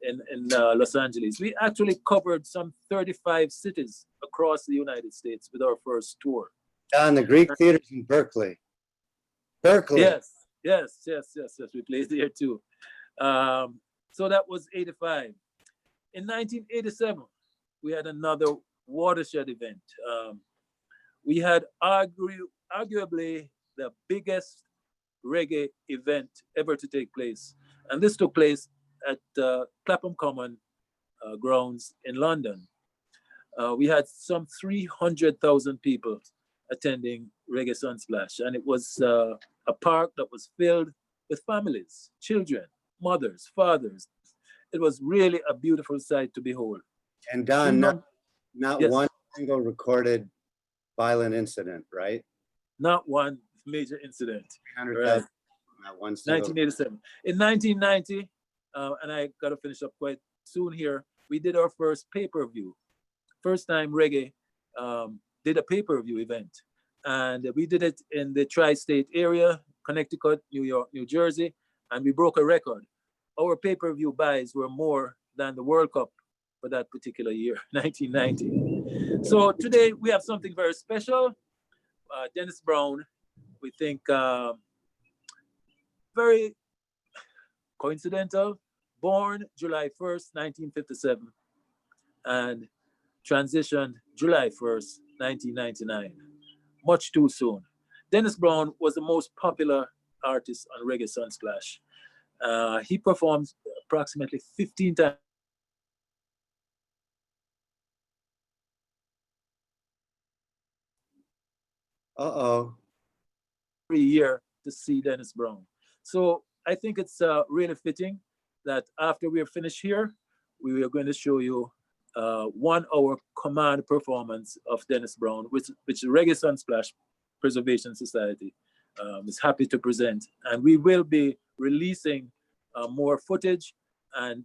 Speaker 9: in Los Angeles. We actually covered some 35 cities across the United States with our first tour.
Speaker 1: And the Greek Theater's in Berkeley. Berkeley.
Speaker 9: Yes. We played there too. So that was 85. In 1987, we had another watershed event. We had arguably the biggest reggae event ever to take place. And this took place at Clapham Common grounds in London. We had some 300,000 people attending Reggae Sunsplash. And it was a park that was filled with families, children, mothers, fathers. It was really a beautiful sight to behold.
Speaker 1: And Don, not
Speaker 9: Yes.
Speaker 1: one single recorded violent incident, right?
Speaker 9: Not one major incident.
Speaker 1: 300,000, not one single.
Speaker 9: 1987. In 1990, and I got to finish up quite soon here, we did our first pay-per-view. First time Reggae did a pay-per-view event. And we did it in the tri-state area, Connecticut, New York, New Jersey, and we broke a record. Our pay-per-view buys were more than the World Cup for that particular year, 1990. So today we have something very special. Dennis Brown, we think very coincidental, born July 1st, 1957, and transitioned July 1st, 1999. Much too soon. Dennis Brown was the most popular artist on Reggae Sunsplash. He performed approximately 15 times every year to see Dennis Brown. So I think it's really fitting that after we are finished here, we are going to show you 1 hour command performance of Dennis Brown, which Reggae Sunsplash Preservation Society is happy to present. And we will be releasing more footage and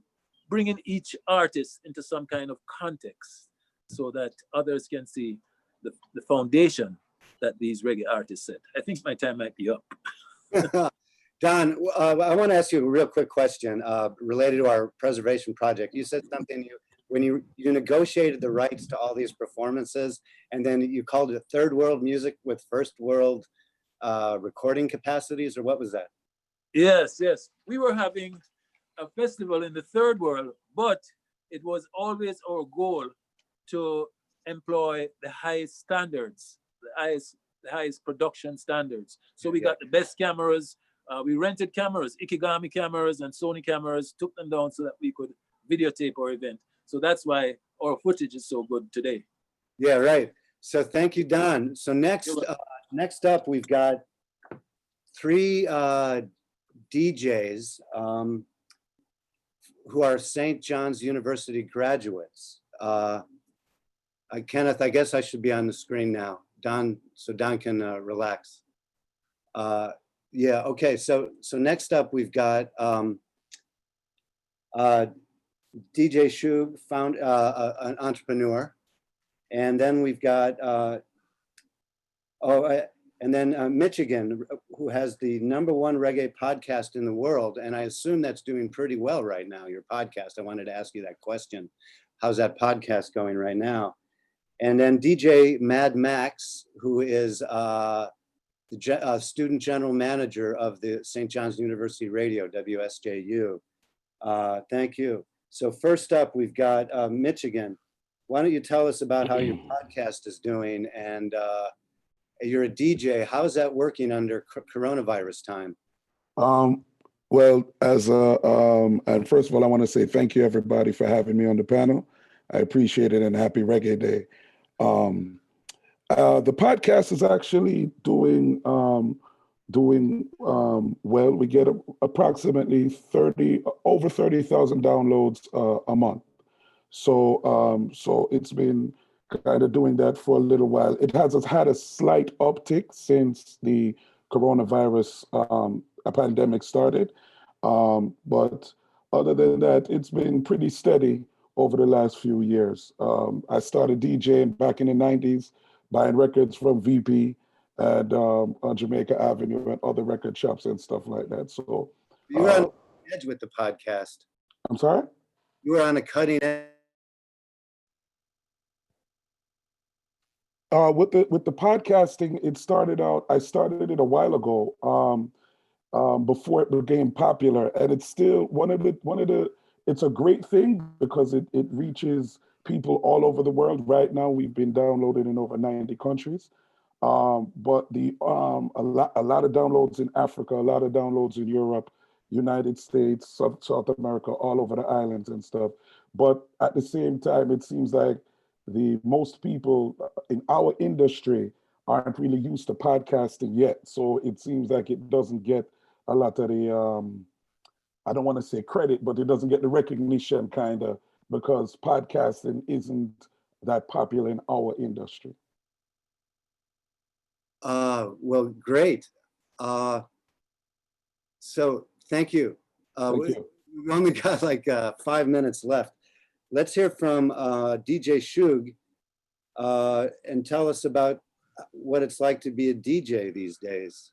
Speaker 9: bringing each artist into some kind of context so that others can see the foundation that these reggae artists set. I think my time might be up.
Speaker 1: Don, I want to ask you a real quick question related to our preservation project. You said something when you negotiated the rights to all these performances, and then you called it third world music with first world recording capacities, or what was that?
Speaker 9: Yes. We were having a festival in the third world, but it was always our goal to employ the highest standards, the highest production standards. So we got the best cameras. We rented cameras, Ikigami cameras and Sony cameras, took them down so that we could videotape our event. So that's why our footage is so good today.
Speaker 1: Yeah, right. So thank you, Don. So next up, we've got 3 DJs who are St. John's University graduates. Kenneth, I guess I should be on the screen now. Don, so Don can relax. Yeah, okay, so next up we've got DJ Shug, an entrepreneur. And then we've got, and then Michigan, who has the #1 reggae podcast in the world. And I assume that's doing pretty well right now, your podcast. I wanted to ask you that question. How's that podcast going right now? And then DJ Mad Max, who is the student general manager of the St. John's University Radio, WSJU. Thank you. So first up, we've got Michigan. Why don't you tell us about how your podcast is doing? And you're a DJ. How's that working under coronavirus time?
Speaker 10: Well, and first of all, I want to say thank you, everybody, for having me on the panel. I appreciate it, and happy Reggae Day. The podcast is actually doing well. We get approximately over 30,000 downloads a month. So it's been kind of doing that for a little while. It has had a slight uptick since the coronavirus pandemic started. But other than that, it's been pretty steady over the last few years. I started DJing back in the 90s, buying records from VP and on Jamaica Avenue and other record shops and stuff like that. So
Speaker 1: you were on the edge with the podcast.
Speaker 10: I'm sorry?
Speaker 1: You were on a cutting edge.
Speaker 10: With the podcasting, I started it a while ago, before it became popular, and it's still it's a great thing because it reaches people all over the world. Right now, we've been downloaded in over 90 countries, but a lot of downloads in Africa, a lot of downloads in Europe, United States, South America, all over the islands and stuff. But at the same time, it seems like the most people in our industry aren't really used to podcasting yet. So it seems like it doesn't get a lot of the, I don't want to say credit, but it doesn't get the recognition kind of because podcasting isn't that popular in our industry.
Speaker 1: Well, great. So thank you.
Speaker 10: Thank you.
Speaker 1: We've only got like 5 minutes left. Let's hear from DJ Shug and tell us about what it's like to be a DJ these days.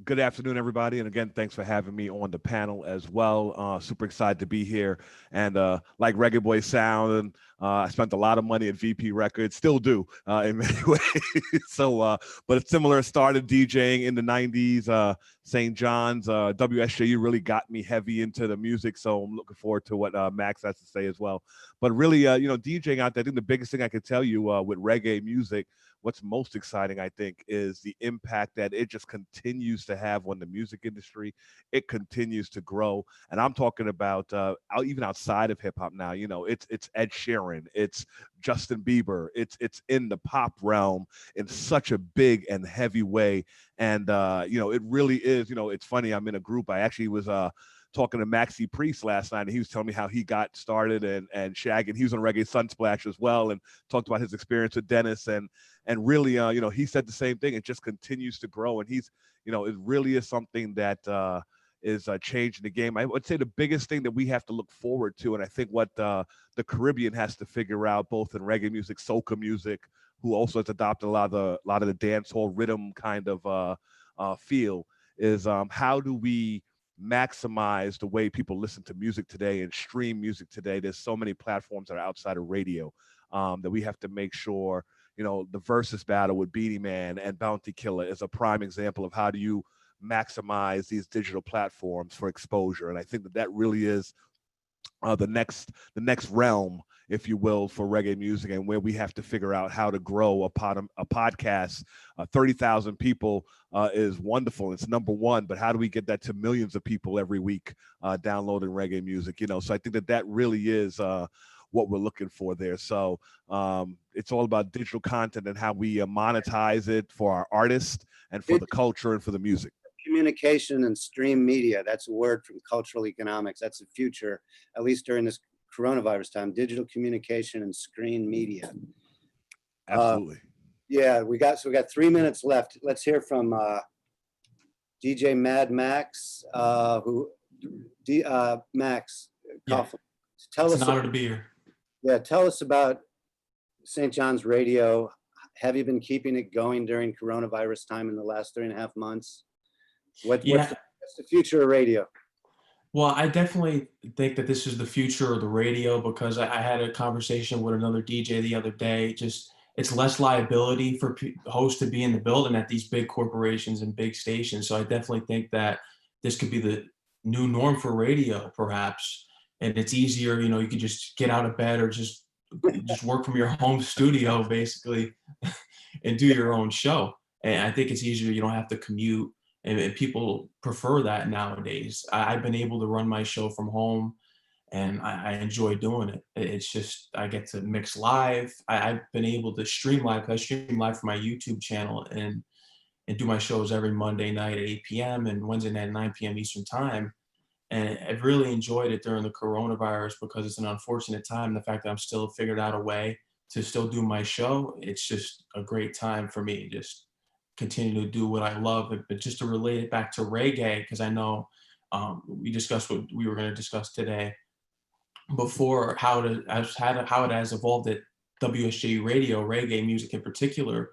Speaker 11: Good afternoon, everybody. And again, thanks for having me on the panel as well. Super excited to be here. And like Reggae Boy sound, I spent a lot of money at VP Records, still do in many ways. So, but it's similar. Started DJing in the 90s. St. John's, WSJU really got me heavy into the music. So I'm looking forward to what Max has to say as well. But really, DJing out there, I think the biggest thing I could tell you with reggae music, what's most exciting, I think, is the impact that it just continues to have on the music industry. It continues to grow. And I'm talking about even outside of hip hop now, it's Ed Sheeran, it's Justin Bieber, it's in the pop realm in such a big and heavy way. And, it really is, it's funny. I'm in a group. I actually was talking to Maxi Priest last night, and he was telling me how he got started and shagging. He was on Reggae Sunsplash as well, and talked about his experience with Dennis. And really, he said the same thing. It just continues to grow. And he's, it really is something that is changing the game. I would say the biggest thing that we have to look forward to, and I think what the Caribbean has to figure out, both in reggae music, soca music, who also has adopted a lot of the dance hall rhythm kind of feel, is how do we maximize the way people listen to music today and stream music today. There's so many platforms that are outside of radio that we have to make sure, the versus battle with Beanie Man and Bounty Killer is a prime example of how do you maximize these digital platforms for exposure. And I think that really is the next realm, if you will, for reggae music, and where we have to figure out how to grow a podcast. 30,000 people is wonderful. It's #1, but how do we get that to millions of people every week downloading reggae music? So I think that really is what we're looking for there. So it's all about digital content and how we monetize it for our artists and for the culture and for the music.
Speaker 1: Communication and stream media. That's a word from cultural economics. That's the future, at least during this coronavirus time. Digital communication and screen media.
Speaker 11: Absolutely.
Speaker 1: We got 3 minutes left. Let's hear from DJ Mad Max, who Max
Speaker 12: Yeah.
Speaker 1: Coughlin, tell
Speaker 12: It's
Speaker 1: us.
Speaker 12: an honor to be here.
Speaker 1: Yeah, tell us about St. John's Radio. Have you been keeping it going during coronavirus time in the last 3.5 months? What's the future of radio?
Speaker 12: Well, I definitely think that this is the future of the radio because I had a conversation with another DJ the other day. Just it's less liability for hosts to be in the building at these big corporations and big stations. So I definitely think that this could be the new norm for radio, perhaps. And it's easier, you know, you can just get out of bed or just work from your home studio basically and do your own show. And I think it's easier. You don't have to commute. And people prefer that nowadays. I've been able to run my show from home and I enjoy doing it. It's just, I get to mix live. I've been able to stream live. I stream live from my YouTube channel and do my shows every Monday night at 8 p.m. and Wednesday night at 9 p.m. Eastern time. And I've really enjoyed it during the coronavirus because it's an unfortunate time. The fact that I'm still figured out a way to still do my show, it's just a great time for me. Just continue to do what I love, but just to relate it back to reggae, because I know we discussed what we were going to discuss today before, how it has evolved at WSJ Radio, reggae music in particular.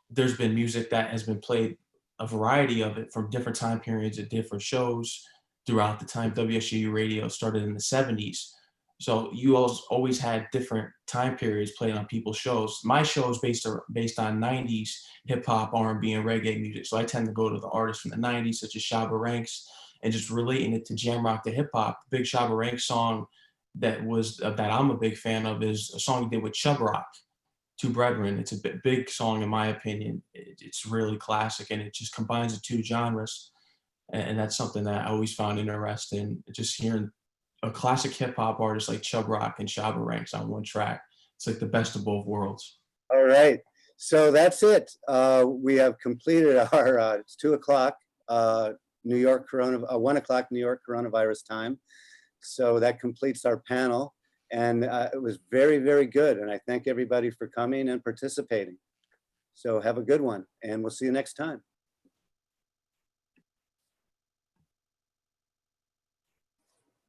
Speaker 12: There's been music that has been played, a variety of it from different time periods at different shows throughout the time. WSJU Radio started in the 70s. So you always had different time periods played on people's shows. My show is based on 90s hip hop, R&B, and reggae music. So I tend to go to the artists from the 90s, such as Shabba Ranks, and just relating it to jam rock to hip hop. The big Shabba Ranks song that I'm a big fan of is a song he did with Chub Rock, Two Brethren. It's a big song in my opinion. It's really classic and it just combines the two genres. And that's something that I always found interesting, just hearing a classic hip hop artist like Chub Rock and Shabba Ranks on one track. It's like the best of both worlds.
Speaker 1: All right. So that's it. We have completed our, it's 2 o'clock, New York 1 o'clock New York coronavirus time. So that completes our panel. And it was very, very good. And I thank everybody for coming and participating. So have a good one and we'll see you next time.